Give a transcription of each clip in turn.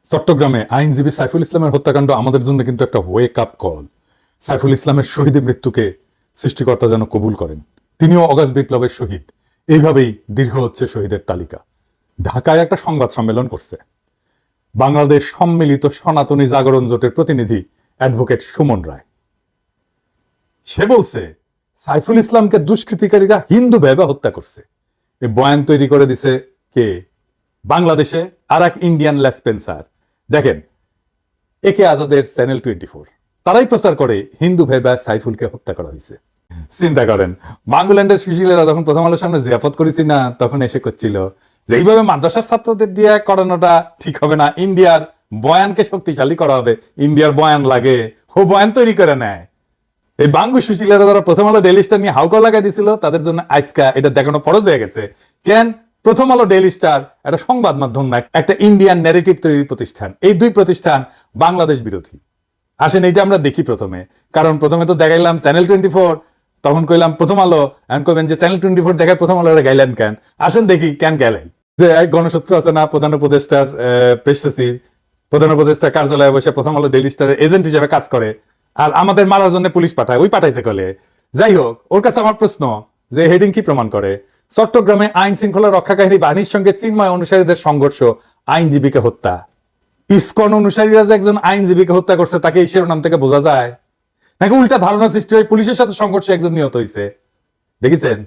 চট্টগ্রামে আইনজীবী সাইফুল ইসলামের হত্যাকাণ্ড আমাদের জন্য কিন্তু একটা ওয়েক আপ কল। সাইফুল ইসলামের শহীদ মৃত্যুকে সৃষ্টিকর্তা যেন কবুল করেন। তিনিও অগাস্ট বিপ্লবের শহীদ। এইভাবেই দীর্ঘ হচ্ছে শহীদের তালিকা। ঢাকায় একটা সংবাদ সম্মেলন করছে বাংলাদেশ সম্মিলিত সনাতনী জাগরণ জোটের প্রতিনিধি অ্যাডভোকেট সুমন রায়। সে বলছে সাইফুল ইসলামকে দুষ্কৃতিকারীরা হিন্দু ভেবে হত্যা করছে। এই বয়ান তৈরি করে দিছে কে? বাংলাদেশে আর এক ইন্ডিয়ান লেসপেন্সার। দেখেন, একে আজাদের চ্যানেল 24 তারাই প্রচার করে হিন্দু ভেবে সাইফুলকে হত্যা করা হয়েছে। চিন্তা করেন, বাংলাদেশের সুশীলেরা যখন প্রথম আলোর সামনে জিয়াফত করেছি না, তখন এসে করছিল যে এইভাবে মাদ্রাসার ছাত্রদের দিয়ে করানোটা ঠিক হবে না, ইন্ডিয়ার বয়ানকে শক্তিশালী করা হবে, ইন্ডিয়ার বয়ান লাগে, ও বয়ান তৈরি করে নেয়। এই বাঙ্গু সুশীলেরা যারা প্রথম আলো ডেইলি স্টার নিয়ে হাউকা লাগাই দিছিল, তাদের জন্য আজকা এটা দেখানো ফরজ হয়ে গেছে। কেন? প্রথম আলো ডেইলি স্টার একটা সংবাদ মাধ্যম না, একটা ইন্ডিয়ান ন্যারেটিভ তৈরির প্রতিষ্ঠান। এই দুই প্রতিষ্ঠান বাংলাদেশ বিরোধী। আসেন এইটা আমরা দেখি প্রথমে, কারণ প্রথমে তো দেখাইলাম চ্যানেল 24, তখন কইলাম প্রথম আলো, এখন কইবেন যে চ্যানেল 24 দেখায় প্রথম আলো গাইলেন কেন? আসেন দেখি কেন গেলাই। যে এক গণশত্রু আছে না, প্রধান উপদেষ্টার প্রেস সচিব, প্রধান উপদেষ্টা কার্যালয়ে বসে প্রথম আলো ডেইলি স্টারের এজেন্ট হিসেবে কাজ করে, আর আমাদের মারার জন্য পুলিশ পাঠায়, ওই পাঠাইছে কলে। যাই হোক, ওর কাছে আমার প্রশ্ন যে হেডিং কি প্রমাণ করে? চট্টগ্রামে আইন শৃঙ্খলা রক্ষাকারী বাহিনীর সঙ্গে চিন্ময় অনুসারীদের সংঘর্ষ, আইনজীবীকে হত্যা। ইসকন অনুসারীরা যে একজন আইনজীবীকে হত্যা করছে, তাকে এই শিরোনাম থেকে বোঝা যায় নাকি উল্টা ধারণা সৃষ্টি হয় পুলিশের সাথে সংঘর্ষে একজন নিহত হয়েছে? দেখেছেন,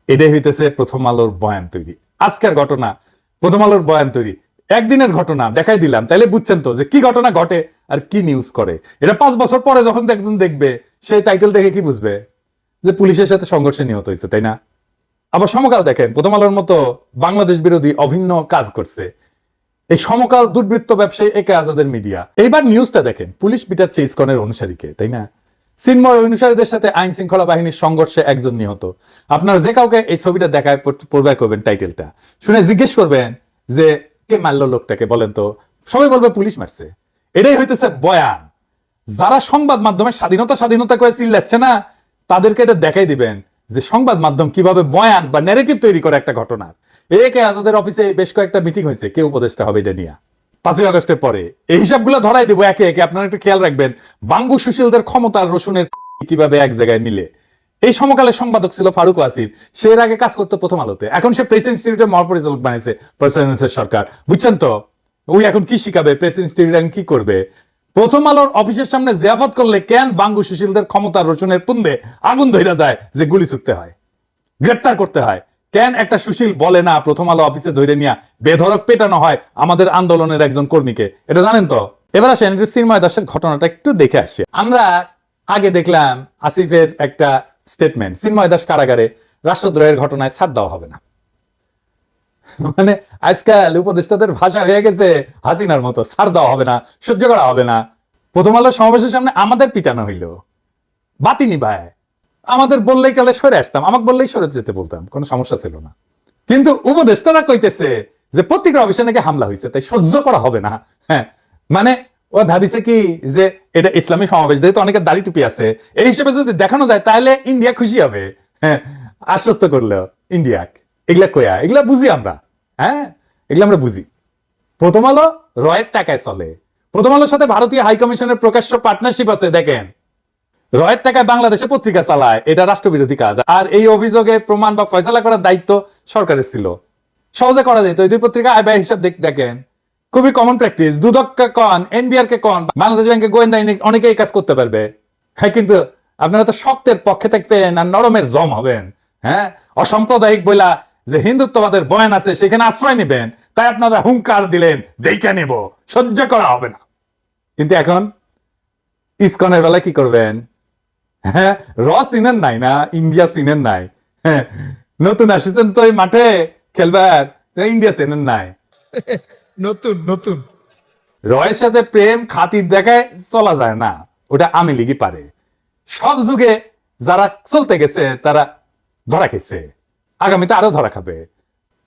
এটাই হইতেছে প্রথম আলোর বয়ান তৈরি। আজকের ঘটনা প্রথম আলোর বয়ান তৈরি, একদিনের ঘটনা দেখাই দিলাম, তাইলে বুঝছেন তো যে কি ঘটনা ঘটে আর কি নিউজ করে। এটা 5 বছর পরে যখন একজন দেখবে, সেই টাইটেল দেখে কি বুঝবে? যে পুলিশের সাথে সংঘর্ষে নিহত হয়েছে, তাই না? আবার সমকাল দেখেন, প্রথম আলোর মতো বাংলাদেশ বিরোধী অভিন্ন কাজ করছে এই সমকাল দুর্বৃত্ত ব্যবসায়ী একে আজাদের মিডিয়া। এইবার নিউজটা দেখেন, পুলিশ পিটাচ্ছে ইসকনের অনুসারীকে, তাই না? চিন্ময় অনুসারীদের সাথে আইন শৃঙ্খলা বাহিনীর সংঘর্ষে একজন নিহত। আপনারা যে কাউকে এই ছবিটা দেখায় পড়বে করবেন, টাইটেলটা শুনে জিজ্ঞেস করবেন যে কে মারলো লোকটাকে, বলেন তো? সবাই বলবে পুলিশ মারছে। এটাই হইতেছে বয়ান। যারা সংবাদ মাধ্যমের স্বাধীনতা স্বাধীনতা করে চিল্লাচ্ছে না, তাদেরকে এটা দেখাই দিবেন যে সংবাদ মাধ্যম কিভাবে বয়ান বা ন্যারেটিভ তৈরি করে একটা ঘটনার। একে আজাদের অফিসে বেশ কয়েকটা মিটিং হয়েছে, কে উপদেষ্টা হবে এটা নিয়ে 5ই আগস্টের পরে। এই হিসাবগুলো ধরাই দিব একে একে। আপনারা একটু খেয়াল রাখবেন বাঙ্গু সুশীলদের ক্ষমতার রসুনের কিভাবে এক জায়গায় মিলে। এই সমকালের সম্পাদক ছিল ফারুক ওয়াসিফ, সে এর আগে কাজ করতো প্রথম আলোতে, এখন সে প্রেস ইনস্টিটিউটের মহাপরিচালক বানিয়েছে প্রেসিডেন্সির সরকার। বুঝছেন তো? ওই এখন কি শিখাবে প্রেস ইনস্টিটিউট, এখন কি করবে? প্রথম আলোর অফিসের সামনে জিয়াফত করলে কেন বাঙ্গু সুশীলদের ক্ষমতার রসুনের পুন্দে আগুন ধইরা যায় যে গুলি ছুটতে হয়, গ্রেপ্তার করতে হয়? কেন একটা সুশীল বলে না প্রথম আলো অফিসে ধরে নিয়ে বেধড়ক পেটানো হয় আমাদের আন্দোলনের একজন কর্মীকে? এটা জানেন তো? এবার আসেন একটু চিন্ময় দাসের ঘটনাটা একটু দেখে আসি। আমরা আগে দেখলাম আসিফের একটা স্টেটমেন্ট, চিন্ময় দাস কারাগারে, রাষ্ট্রদ্রোহের ঘটনায় ছাড় দেওয়া হবে না। মানে আজকাল উপদেষ্টাদের ভাষা হয়ে গেছে হাসিনার মতো, ছাড় দেওয়া হবে না, সহ্য করা হবে না। প্রথম আলো সমাবেশের সামনে আমাদের পিটানো হইল, বাতিনি ভাই, আমাদের বললেই কালে সরে আসতাম, আমাকে বললেই সরে যেতে বলতাম, কোনো সমস্যা ছিল না। কিন্তু উপদেষ্টারা কইতেছে যে পত্রিকা অফিসে নাকি হামলা হয়েছে, তাই সহ্য করা হবে না। হ্যাঁ, মানে ও ভাবিছে কি যে এটা ইসলামী সমাবেশ, যেহেতু অনেকের দাড়ি টুপি আছে, এই হিসেবে যদি দেখানো যায় তাহলে ইন্ডিয়া খুশি হবে। হ্যাঁ, আশ্বস্ত করলো ইন্ডিয়া। এগুলা কয়া, এগুলা বুঝি আমরা। হ্যাঁ, এগুলা আমরা বুঝি। প্রথম আলো রয়ের টাকায় চলে। প্রথম আলোর সাথে ভারতীয় হাই কমিশনের প্রকাশ্য পার্টনারশিপ আছে। দেখেন, রয়ের টাকায় বাংলাদেশে পত্রিকা চালায়, এটা রাষ্ট্রবিরোধী কাজ। আর এই অভিযোগের প্রমাণ বা ফয়সালা করার দায়িত্ব সরকারের ছিল, সহজে করা যেত। এই দুই পত্রিকা আয় ব্যয় হিসাব দেখেন, খুবই কমন প্র্যাকটিস। দুদককে কন, এনবিআর কে কন, বাংলাদেশ ব্যাংকে গোয়েন্দা অনেকে এই কাজ করতে পারবে। হ্যাঁ, কিন্তু আপনারা তো শক্তের পক্ষে থাকবেন আর নরমের জম হবেন। হ্যাঁ, অসাম্প্রদায়িক বইলা যে হিন্দুত্ববাদের বয়ান আছে সেখানে আশ্রয় নেবেন, তাই আপনারা হুঙ্কার দিলেন দেইকা নেব, সহ্য করা হবে না। কিন্তু এখন ইসকনের বেলায় কি করবেন? হ্যাঁ, র সিনের নাই না, ইন্ডিয়া সিনের নাই। হ্যাঁ, নতুন আসিছেন তো এই মাঠে খেলবার, ইন্ডিয়া সিনের নাই। নতুন নতুন রয়ের সাথে প্রেম খাতির দেখায় চলা যায় না, ওটা আমি লিগি পারে। সব যুগে যারা চলতে গেছে তারা ধরা খেয়েছে, আগামীতে আরো ধরা খাবে।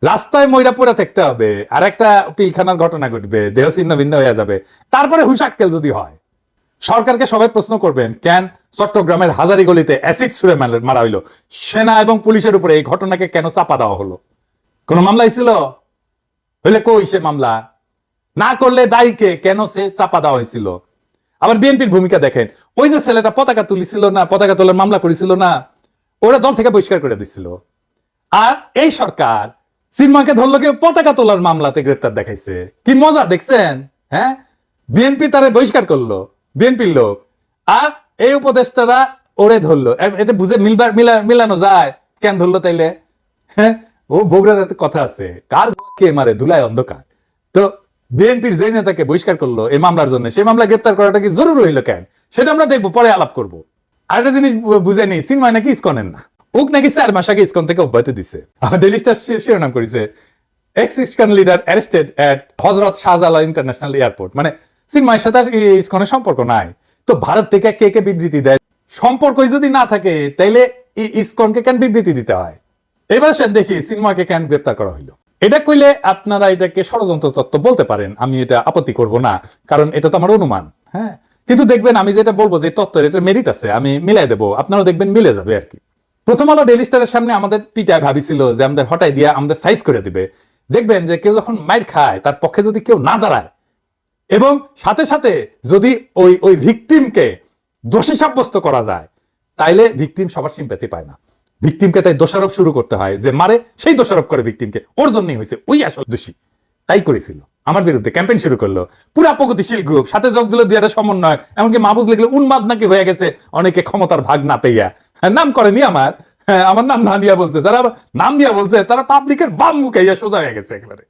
রাস্তায় ময়রা পড়ে থাকতে হবে, আর একটা পিলখানার ঘটনা ঘটবে, দেহ ছিন্ন ভিন্ন হয়ে যাবে, তারপরে হুশাক্কেল যদি হয়। সরকারকে সবাই প্রশ্ন করবেন কেন চট্টগ্রামের হাজারিগলিতে অ্যাসিড ছুড়ে মারা হইলো, সেনা এবং পুলিশের উপরে এই ঘটনাকে কেন চাপা দেওয়া হলো? কোন মামলা ছিল হইলে কই সে মামলা? না করলে দায়ীকে কেন সে চাপা দেওয়া হয়েছিল? আবার বিএনপির ভূমিকা দেখেন, ওই যে ছেলেটা পতাকা তুলিছিল না, পতাকা তোলার মামলা করেছিল না, ওরা দল থেকে বহিষ্কার করে দিছিল। আর এই সরকার চিন্ময়কে ধরলো কেউ পতাকা তোলার মামলাতে গ্রেপ্তার দেখাইছে। কি মজা দেখছেন? হ্যাঁ, বিএনপি তারে বহিষ্কার করলো, বিএনপির লোক, আর এই উপদেষ্টারা ওরে ধরলো। এতে বুঝে মিলানো যায় কেন ধরলো তাইলে? হ্যাঁ, ও বগুড়াতে কথা আছে, কার কে মারে ধুলায় অন্ধকার। তো বিএনপির যে নেতাকে বহিষ্কার করলো এই মামলার জন্য, সেই মামলা গ্রেপ্তার করাটা কি জরুরি হইলো কেন? সেটা আমরা দেখবো, পরে আলাপ করবো। আরেকটা জিনিস বুঝে নি, চিন্ময় নাকি ইসকনের না, ওক নাকি 4 মাস আগে ইসকন থেকে অব্যাহতি দিছে। আমার ডেইলি স্টার শিরোনাম করেছে, এক্স ইসকন লিডার অ্যারেস্টেড এট হযরত শাহজালাল ইন্টারন্যাশনাল এয়ারপোর্ট। মানে চিন্ময়ের সাথে ইসকনের সম্পর্ক নাই। তো ভারত থেকে কে কে বিবৃতি দেয়? সম্পর্কই যদি না থাকে তাইলে ইসকনকে কেন বিবৃতি দিতে হয়? এবার সে দেখি চিন্ময়কে কেন গ্রেপ্তার করা হইলো। এটা কইলে আপনারা এটাকে ষড়যন্ত্র তত্ত্ব বলতে পারেন, আমি এটা আপত্তি করব না, কারণ এটা তো আমার অনুমান। হ্যাঁ, কিন্তু দেখবেন আমি যেটা বলবো যে তত্ত্বের এটা মেরিট আছে, আমি মিলাই দেবো, আপনারাও দেখবেন মিলে যাবে আর কি। প্রথম আলো ডেইলি স্টারের সামনে আমাদের পিটায় ভাবিছিল যে আমাদের হটাই দিয়ে আমাদের সাইজ করে দিবে। দেখবেন যে কেউ যখন মাইর খায় তার পক্ষে যদি কেউ না দাঁড়ায়, এবং সাথে সাথে যদি ওই ভিকটিমকে দোষী সাব্যস্ত করা যায়, তাইলে ভিকটিম সবার সিম্প্যাথি পায় না। ভিকটিমকে তাই দোষারোপ শুরু করতে হয়, যে মারে সেই দোষারোপ করে ভিকটিমকে, ওর জন্যই হয়েছে, ওই আসল দোষী। তাই করেছিল, আমার বিরুদ্ধে ক্যাম্পেইন শুরু করলো পুরা প্রগতিশীল গ্রুপ, সাথে যোগ দিল 2 সমন্বয়, এমনকি মাহবুজ লিখলে উন্মাদ নাকি হয়ে গেছে অনেকে ক্ষমতার ভাগ না পেইয়া। নাম করেনি আমার নাম না দিয়া বলছে, যারা নাম দিয়া বলছে তারা পাবলিকের বাম মুখাইয়া সোজা হয়ে গেছে একেবারে।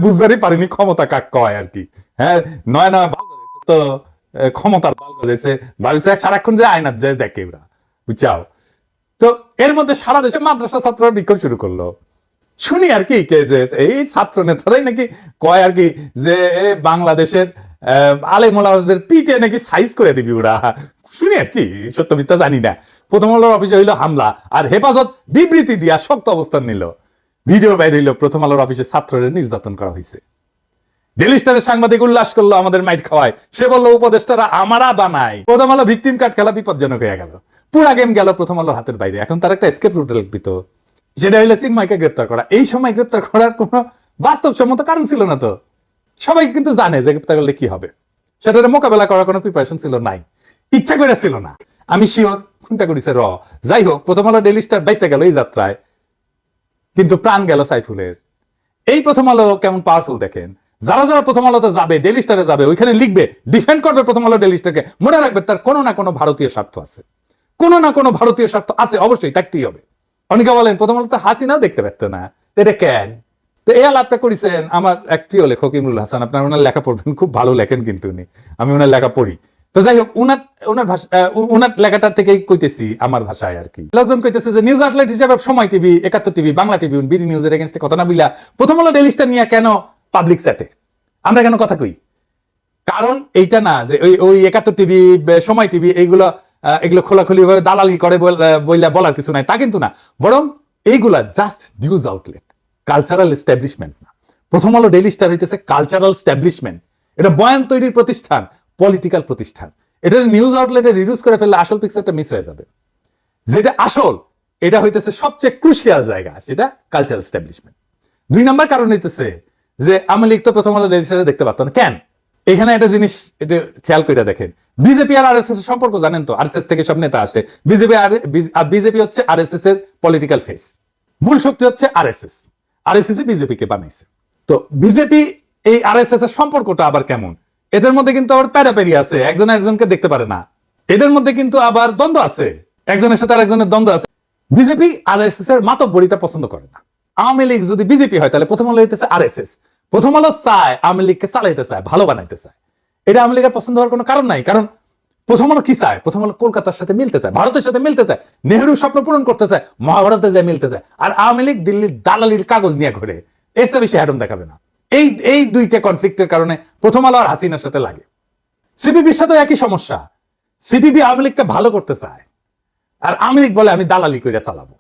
বুঝবারই পারিনি ক্ষমতা কাক কয় আর কি। হ্যাঁ, নয় তো ক্ষমতার বাল গেছে, ভাবিছে সারাক্ষণ যে আয়নার যে দেখে ওরা, বুঝছাও। তো এর মধ্যে সারা দেশে মাদ্রাসা ছাত্ররা বিক্ষোভ শুরু করলো। শুনি আর কি কে যে এই ছাত্র নেতারাই নাকি কয় আর কি যে বাংলাদেশের আলেম ওলামাদের পিঠে নাকি সাইজ করে দিবি ওরা। শুনি আর কি, সত্য মিথ্যা জানি না। প্রথম আলোর অফিসে হইলো হামলা, আর হেফাজত বিবৃতি দিয়া শক্ত অবস্থান নিল। ভিডিও বাইরে হইলো প্রথম আলোর অফিসে ছাত্রদের নির্যাতন করা হয়েছে। ডেইলি স্টারের সাংবাদিক উল্লাস করলো আমাদের মাইট খাওয়ায়, সে বললো উপদেষ্টারা আমারা বানাই। প্রথম আলো ভিকটিম কার্ড খেলা বিপজ্জনক হয়ে গেল, পুরা গেম গেল প্রথম আলোর হাতের বাইরে। এখন তার একটা এসকেপ রুট লিখবিত, সেটা হইলে চিন্ময়কে গ্রেপ্তার করা। এই সময় গ্রেপ্তার করার কোন বাস্তবসম্মত কারণ ছিল না। তো সবাই কিন্তু জানে যে গ্রেপ্তার করলে কি হবে, সেটার মোকাবেলা করার কোনো প্রিপারেশন ছিল নাই, ইচ্ছা করে ছিল না। আমি শিওর খুনটা করেছে র। যাই হোক, প্রথম আলো ডেইলি স্টার বাইসে গেল এই যাত্রায়, কিন্তু প্রাণ গেল সাইফুলের। এই প্রথম আলো কেমন পাওয়ারফুল দেখেন, যারা যারা প্রথম আলোতে যাবে, ডেইলি স্টারে যাবে, ওইখানে লিখবে, ডিফেন্ড করবে প্রথম আলো ডেইলি স্টারকে, মনে রাখবে তার কোনো না কোনো ভারতীয় স্বার্থ আছে, কোনো না কোনো ভারতীয় স্বার্থ আছে, অবশ্যই থাকতেই হবে। অনেকে বলেন প্রথম আলোতে হাসিনাও দেখতে পারতো না, এটা কেন? তো এই আলাপটা করেছেন আমার এক প্রিয় লেখক ইমরুল হাসান। আপনার ওনার লেখা পড়বেন, খুব ভালো লেখেন কিন্তু উনি, আমি ওনার লেখা পড়ি। তো যাই হোক, ওনার ভাষা, ওনার লেখাটার থেকেই কইতেছি আমার ভাষায় আর কি। লোকজন কইতেছে যে নিউজ আউটলেট হিসেবে সময় TV, 71 TV, Bangla TV, BD নিউজের এগেইনস্টে কথা না বইলা প্রথম আলো ডেইলি স্টার নিয়ে কেন পাবলিক সেটে আমরা কেন কথা কই? কারণ এইটা না যে ওই 71 টিভি, সময় টিভি এগুলো খোলাখুলি ভাবে দালালি করে বইলা বলার কিছু নাই, তা কিন্তু না। বরং এইগুলা just news outlet, cultural establishment না। প্রথম আলো ডেইলি স্টার হইতেছে কালচারাল এস্টাবলিশমেন্ট। এটা বয়ান তৈরির প্রতিষ্ঠান, পলিটিক্যাল প্রতিষ্ঠান। এটা নিউজ আউটলেটে রিডিউস করে ফেললে আসল পিকচারটা মিস হয়ে যাবে। যেটা আসল, এটা হইতেছে সবচেয়ে ক্রুশিয়াল জায়গা, সেটা কালচারাল এস্টাবলিশমেন্ট। 2 নাম্বার কারণ হইতেছে যে আওয়ামী লীগ তো প্রথম আলো ডেইলি স্টারে দেখতে পারতো না কেন? এখানে একটা জিনিস এটা খেয়াল করে দেখেন, বিজেপি আর আরএসএস এর সম্পর্ক জানেন তো? আরএসএস থেকে সব নেতা আসে, বিজেপি হচ্ছে আরএসএস এর পলিটিক্যাল ফেস, মূল শক্তি হচ্ছে আরএসএস। আরএসএস বিজেপি কে বানাইছে। তো বিজেপি এই আরএসএস এর সম্পর্কটা আবার কেমন? এদের মধ্যে কিন্তু আবার প্যারাপেরি আছে, একজন একজনকে দেখতে পারে না। এদের মধ্যে কিন্তু আবার দ্বন্দ্ব আছে, একজনের সাথে আরেকজনের দ্বন্দ্ব আছে। বিজেপি আরএসএস এর মাতব্বরিতা পছন্দ করে না। আওয়ামী লীগ যদি বিজেপি হয় তাহলে প্রথম আলো হইতেছে আরএসএস। প্রথম আলো চায় আওয়ামী লীগকে চালাইতে চায়, ভালো বানাইতে চায়। এটা আওয়ামী লীগের পছন্দ হওয়ার কোনো কারণ নাই, কারণ প্রথম আলো কি চায়? প্রথম আলো কলকাতার সাথে মিলতে চায়, ভারতের সাথে মিলতে চায়, নেহরুর স্বপ্ন পূরণ করতে চায়, মহাভারতে যায় মিলতে চায়। আর আওয়ামী লীগ দিল্লির দালালির কাগজ নিয়ে ঘুরে, এর চেয়ে বেশি হ্যাডম দেখাবে না। এই দুইটা কনফ্লিক্টের কারণে প্রথম আলো আর হাসিনার সাথে লাগে। সিপিবির সাথে একই সমস্যা। সিপিবি আওয়ামী লীগকে ভালো করতে চায়, আর আওয়ামী লীগ বলে আমি দালালি করে চালাবো।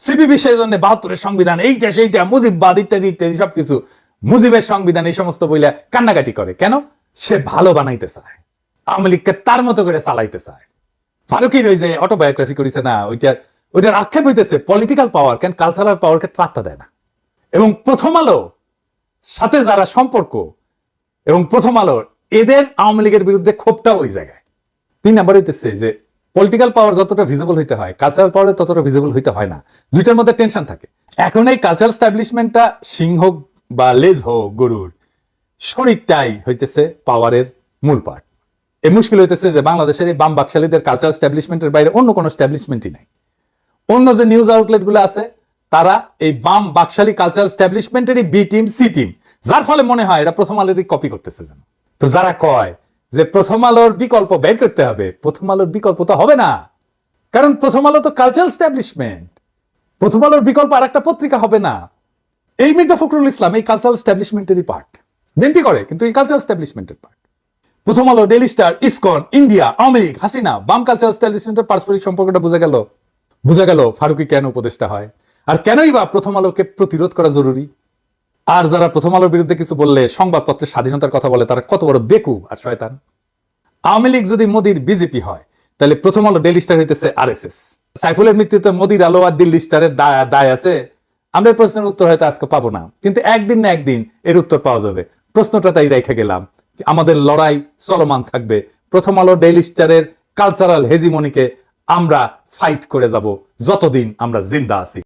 সিপিবি সেই জন্য 72-এর সংবিধান, এইটা সেইটা, মুজিববাদ ইত্যাদি ইত্যাদি সবকিছু, মুজিবের সংবিধান, এই সমস্ত বইলে কান্নাকাটি করে। কেন? সে ভালো বানাইতে চায়, আওয়ামী লীগকে তার মতো করে চালাইতে চায়। ফারুকির ওই যে অটোবায়োগ্রাফি করেছে না, ওইটার আক্ষেপ হইতেছে পলিটিক্যাল পাওয়ার কেন কালচারাল পাওয়ারকে পাত্তা দেয় না। এবং প্রথম আলো সাথে যারা সম্পর্ক, এবং প্রথম আলোর এদের আওয়ামী লীগের বিরুদ্ধে ক্ষোভটা ওই জায়গায়। 3 নাম্বার হইতেছে যে পলিটিক্যাল পাওয়ার যতটা ভিজিবল হইতে হয়, কালচারাল পাওয়ার ততটা ভিজিবল হইতে হয় না। দুইটার মধ্যে টেনশন থাকে। এখন এই কালচারাল স্ট্যাবলিশমেন্টটা সিংহ বা লেজ হোক গরুর, শরীরটাই হইতেছে পাওয়ারের মূল পার্ট। এই মুশকিল হইতেছে যে বাংলাদেশের এই বাম বাকশালীদের কালচারাল স্ট্যাবলিশমেন্টের বাইরে অন্য কোনো স্ট্যাবলিশমেন্টই নাই। অন্য যে নিউজ আউটলেট গুলো আছে তারা এই বাম বাকশালী কালচারাল স্ট্যাবলিশমেন্টেরই বি টিম, সি টিম, যার ফলে মনে হয় এটা প্রথম আলোরই কপি করতেছে যেন। তো যারা কয় যে প্রথম আলোর বিকল্প বের করতে হবে, প্রথম আলোর বিকল্প তো হবে না, কারণ প্রথম আলো তো কালচারাল স্ট্যাবলিশমেন্ট। প্রথম আলোর বিকল্প আর একটা পত্রিকা হবে না। এই মির্জা ফখরুল ইসলাম এই কালচারাল স্ট্যাবলিশমেন্টেরই পার্ট। বিএনপি করে কিন্তু এই কালচারাল স্ট্যাবলিশমেন্টের পার্ট। প্রথম আলো, daily star, ISKCON, India, Awami League, Hasina, বাম কালচারাল স্ট্যাবলিশমেন্টের পারস্পরিক সম্পর্কটা বোঝা গেল ফারুকী কেন উপদেষ্টা হয়, আর কেনই বা প্রথম আলোকে প্রতিরোধ করা জরুরি। আর যারা প্রথম আলোর বিরুদ্ধে কিছু বললে সংবাদপত্রের স্বাধীনতার কথা বলে তারা কত বড় বেকুব আর শয়তান। আওয়ামী লীগ যদি মোদির বিজেপি হয় তাহলে প্রথম আলো, ডেইলি স্টার হইতেছে আরএসএস। সাইফুলের মৃত্যুতে মোদির আলো আর দিল্লি স্টারের দায় আছে। আমরা এই প্রশ্নের উত্তর হয়তো আজকে পাবো না, কিন্তু একদিন না একদিন এর উত্তর পাওয়া যাবে। প্রশ্নটা তাই রেখে গেলাম, আমাদের লড়াই চলমান থাকবে। প্রথম আলো, ডেইলি স্টারের কালচারাল হেজিমনিকে আমরা ফাইট করে যাব যতদিন আমরা জিন্দা আছি।